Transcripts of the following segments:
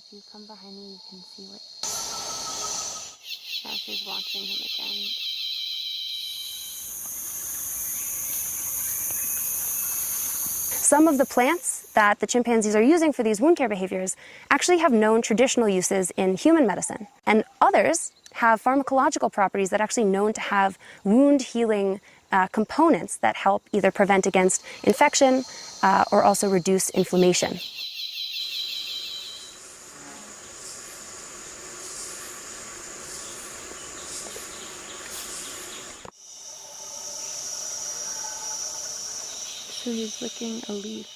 if you come behind me, you can see what. Now she's watching him again. Some of the plants that the chimpanzees are using for these wound care behaviors actually have known traditional uses in human medicine. And others have pharmacological properties that are actually known to have wound healing components that help either prevent against infection or also reduce inflammation. So he's licking a leaf.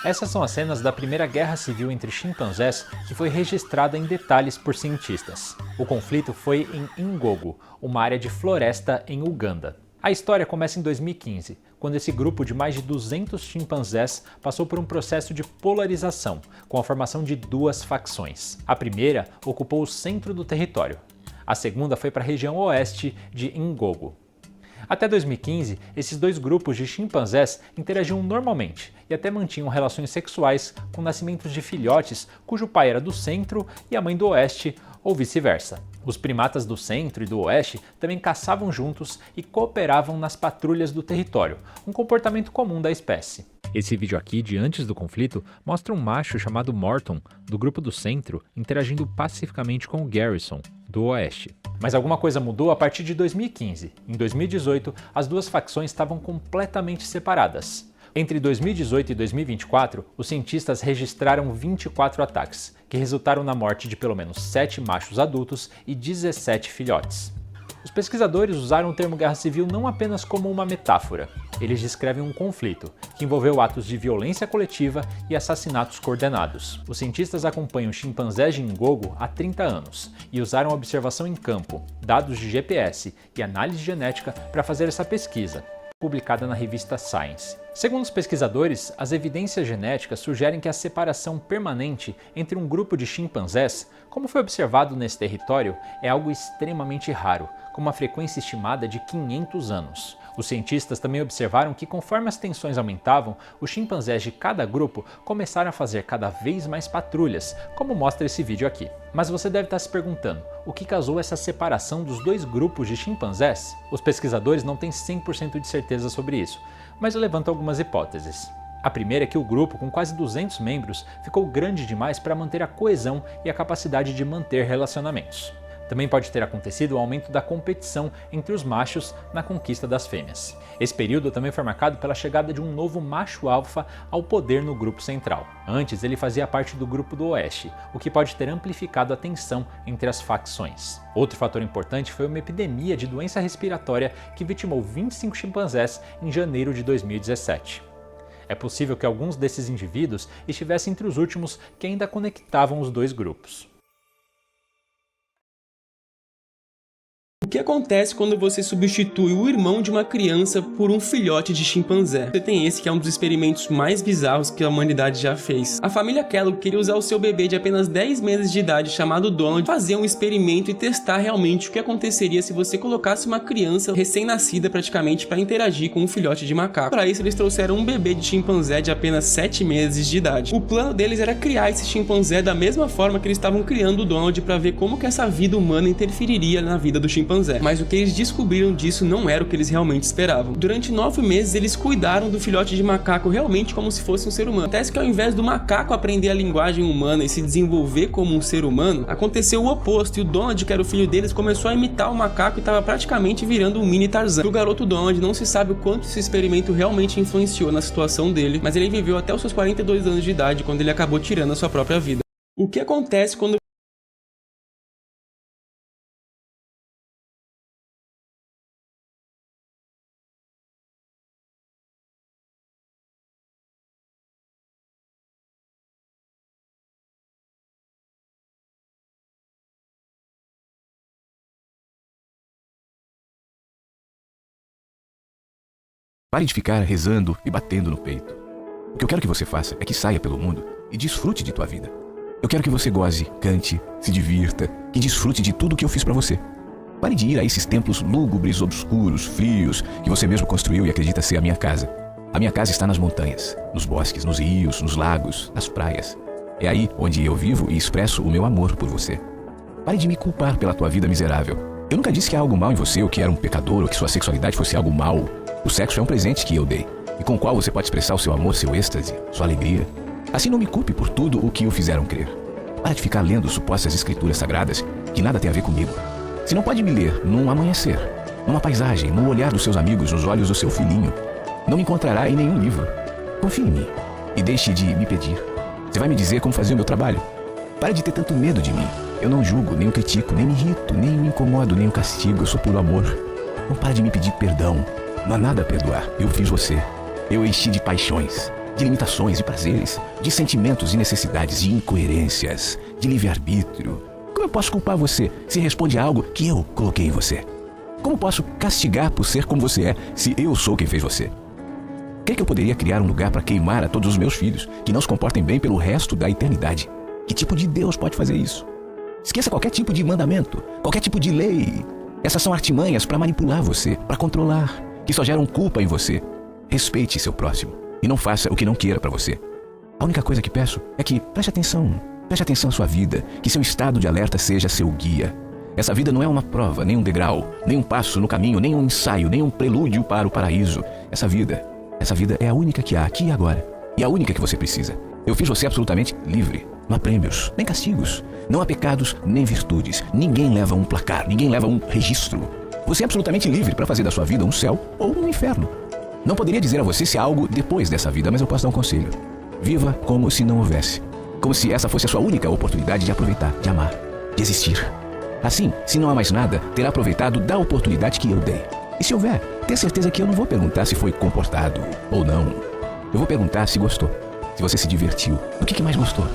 Essas são as cenas da primeira guerra civil entre chimpanzés que foi registrada em detalhes por cientistas. O conflito foi em Ngogo, uma área de floresta em Uganda. A história começa em 2015, quando esse grupo de mais de 200 chimpanzés passou por um processo de polarização, com a formação de duas facções. A primeira ocupou o centro do território. A segunda foi para a região oeste de Ngogo. Até 2015, esses dois grupos de chimpanzés interagiam normalmente e até mantinham relações sexuais com nascimentos de filhotes cujo pai era do centro e a mãe do oeste, ou vice-versa. Os primatas do centro e do oeste também caçavam juntos e cooperavam nas patrulhas do território, um comportamento comum da espécie. Esse vídeo aqui de antes do conflito mostra um macho chamado Morton, do grupo do centro, interagindo pacificamente com o Garrison, do oeste. Mas alguma coisa mudou a partir de 2015. Em 2018, as duas facções estavam completamente separadas. Entre 2018 e 2024, os cientistas registraram 24 ataques, que resultaram na morte de pelo menos 7 machos adultos e 17 filhotes. Os pesquisadores usaram o termo guerra civil não apenas como uma metáfora. Eles descrevem um conflito, que envolveu atos de violência coletiva e assassinatos coordenados. Os cientistas acompanham chimpanzés de Ngogo há 30 anos e usaram observação em campo, dados de GPS e análise genética para fazer essa pesquisa, publicada na revista Science. Segundo os pesquisadores, as evidências genéticas sugerem que a separação permanente entre um grupo de chimpanzés, como foi observado nesse território, é algo extremamente raro, com uma frequência estimada de 500 anos. Os cientistas também observaram que conforme as tensões aumentavam, os chimpanzés de cada grupo começaram a fazer cada vez mais patrulhas, como mostra esse vídeo aqui. Mas você deve estar se perguntando, o que causou essa separação dos dois grupos de chimpanzés? Os pesquisadores não têm 100% de certeza sobre isso, mas levantam algumas hipóteses. A primeira é que o grupo, com quase 200 membros, ficou grande demais para manter a coesão e a capacidade de manter relacionamentos. Também pode ter acontecido o aumento da competição entre os machos na conquista das fêmeas. Esse período também foi marcado pela chegada de um novo macho alfa ao poder no grupo central. Antes, ele fazia parte do grupo do oeste, o que pode ter amplificado a tensão entre as facções. Outro fator importante foi uma epidemia de doença respiratória que vitimou 25 chimpanzés em janeiro de 2017. É possível que alguns desses indivíduos estivessem entre os últimos que ainda conectavam os dois grupos. O que acontece quando você substitui o irmão de uma criança por um filhote de chimpanzé? Você tem esse que é um dos experimentos mais bizarros que a humanidade já fez. A família Kellogg queria usar o seu bebê de apenas 10 meses de idade, chamado Donald, fazer um experimento e testar realmente o que aconteceria se você colocasse uma criança recém-nascida praticamente para interagir com um filhote de macaco. Para isso eles trouxeram um bebê de chimpanzé de apenas 7 meses de idade. O plano deles era criar esse chimpanzé da mesma forma que eles estavam criando o Donald para ver como que essa vida humana interferiria na vida do chimpanzé. Mas o que eles descobriram disso não era o que eles realmente esperavam. Durante 9 meses eles cuidaram do filhote de macaco realmente como se fosse um ser humano. Acontece que ao invés do macaco aprender a linguagem humana e se desenvolver como um ser humano, aconteceu o oposto e o Donald, que era o filho deles, começou a imitar o macaco e estava praticamente virando um mini Tarzan. O garoto Donald não se sabe o quanto esse experimento realmente influenciou na situação dele, mas ele viveu até os seus 42 anos de idade quando ele acabou tirando a sua própria vida. O que acontece quando Pare de ficar rezando e batendo no peito. O que eu quero que você faça é que saia pelo mundo e desfrute de tua vida. Eu quero que você goze, cante, se divirta, que desfrute de tudo que eu fiz pra você. Pare de ir a esses templos lúgubres, obscuros, frios, que você mesmo construiu e acredita ser a minha casa. A minha casa está nas montanhas, nos bosques, nos rios, nos lagos, nas praias. É aí onde eu vivo e expresso o meu amor por você. Pare de me culpar pela tua vida miserável. Eu nunca disse que há algo mal em você, ou que era um pecador, ou que sua sexualidade fosse algo mal. O sexo é um presente que eu dei, e com o qual você pode expressar o seu amor, seu êxtase, sua alegria. Assim não me culpe por tudo o que o fizeram crer. Para de ficar lendo supostas escrituras sagradas que nada tem a ver comigo. Se não pode me ler num amanhecer, numa paisagem, no olhar dos seus amigos, nos olhos do seu filhinho, não me encontrará em nenhum livro. Confie em mim e deixe de me pedir. Você vai me dizer como fazer o meu trabalho. Pare de ter tanto medo de mim. Eu não julgo, nem o critico, nem me irrito, nem me incomodo, nem o castigo. Eu sou puro amor. Não pare de me pedir perdão. Não há nada a perdoar. Eu fiz você. Eu enchi de paixões, de limitações e prazeres, de sentimentos e necessidades, de incoerências, de livre-arbítrio. Como eu posso culpar você se responde a algo que eu coloquei em você? Como posso castigar por ser como você é se eu sou quem fez você? Crê que eu poderia criar um lugar para queimar a todos os meus filhos que não se comportem bem pelo resto da eternidade? Que tipo de Deus pode fazer isso? Esqueça qualquer tipo de mandamento, qualquer tipo de lei. Essas são artimanhas para manipular você, para controlar, que só geram culpa em você. Respeite seu próximo e não faça o que não queira para você. A única coisa que peço é que preste atenção à sua vida, que seu estado de alerta seja seu guia. Essa vida não é uma prova, nem um degrau, nem um passo no caminho, nem um ensaio, nem um prelúdio para o paraíso. Essa vida é a única que há aqui e agora, e a única que você precisa. Eu fiz você absolutamente livre. Não há prêmios, nem castigos. Não há pecados, nem virtudes. Ninguém leva um placar, ninguém leva um registro. Você é absolutamente livre para fazer da sua vida um céu ou um inferno. Não poderia dizer a você se há algo depois dessa vida, mas eu posso dar um conselho. Viva como se não houvesse. Como se essa fosse a sua única oportunidade de aproveitar, de amar, de existir. Assim, se não há mais nada, terá aproveitado da oportunidade que eu dei. E se houver, tenha certeza que eu não vou perguntar se foi comportado ou não. Eu vou perguntar se gostou, se você se divertiu, do que mais gostou.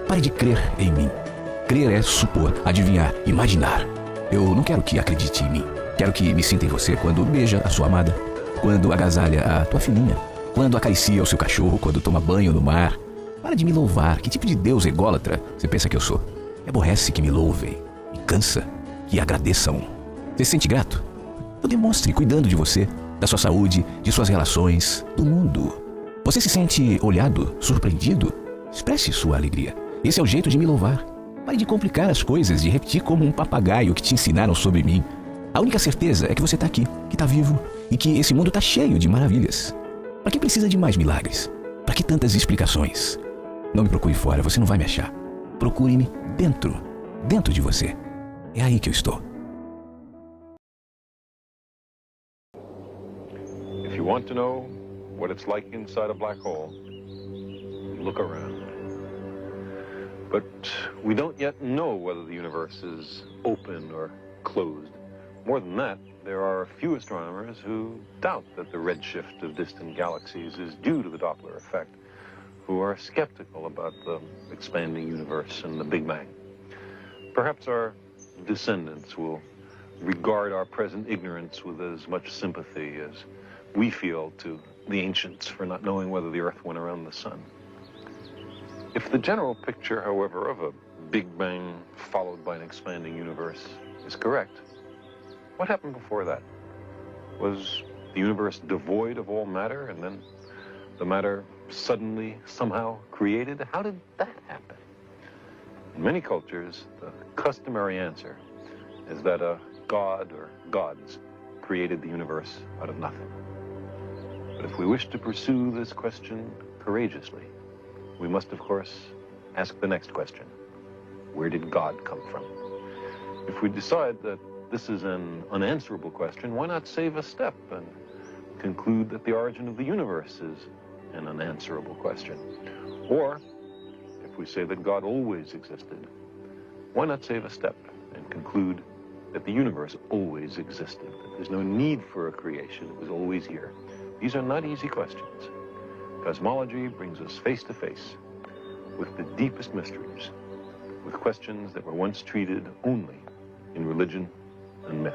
Pare de crer em mim. Crer é supor, adivinhar, imaginar. Eu não quero que acredite em mim. Quero que me sinta em você quando beija a sua amada, quando agasalha a tua filhinha, quando acaricia o seu cachorro, quando toma banho no mar. Para de me louvar. Que tipo de Deus ególatra você pensa que eu sou? Me aborrece que me louvem. Me cansa que agradeçam. Você se sente grato? Eu demonstre cuidando de você, da sua saúde, de suas relações, do mundo. Você se sente olhado, surpreendido? Expresse sua alegria. Esse é o jeito de me louvar. Pare de complicar as coisas, de repetir como um papagaio que te ensinaram sobre mim. A única certeza é que você está aqui, que está vivo e que esse mundo está cheio de maravilhas. Para que precisa de mais milagres? Para que tantas explicações? Não me procure fora, você não vai me achar. Procure-me dentro de você. É aí que eu estou. If you want to know what it's like inside a black hole, look around. But we don't yet know whether the universe is open or closed. More than that, there are a few astronomers who doubt that the redshift of distant galaxies is due to the Doppler effect, who are skeptical about the expanding universe and the Big Bang. Perhaps our descendants will regard our present ignorance with as much sympathy as we feel to the ancients for not knowing whether the Earth went around the sun. If the general picture, however, of a Big Bang followed by an expanding universe is correct, what happened before that? Was the universe devoid of all matter and then the matter suddenly somehow created? How did that happen? In many cultures, the customary answer is that a god or gods created the universe out of nothing. But if we wish to pursue this question courageously, we must, of course, ask the next question. Where did God come from? If we decide that this is an unanswerable question, why not save a step and conclude that the origin of the universe is an unanswerable question? Or, if we say that God always existed, why not save a step and conclude that the universe always existed, that there's no need for a creation, it was always here? These are not easy questions. Cosmology brings us face to face with the deepest mysteries, with questions that were once treated only in religion and myth.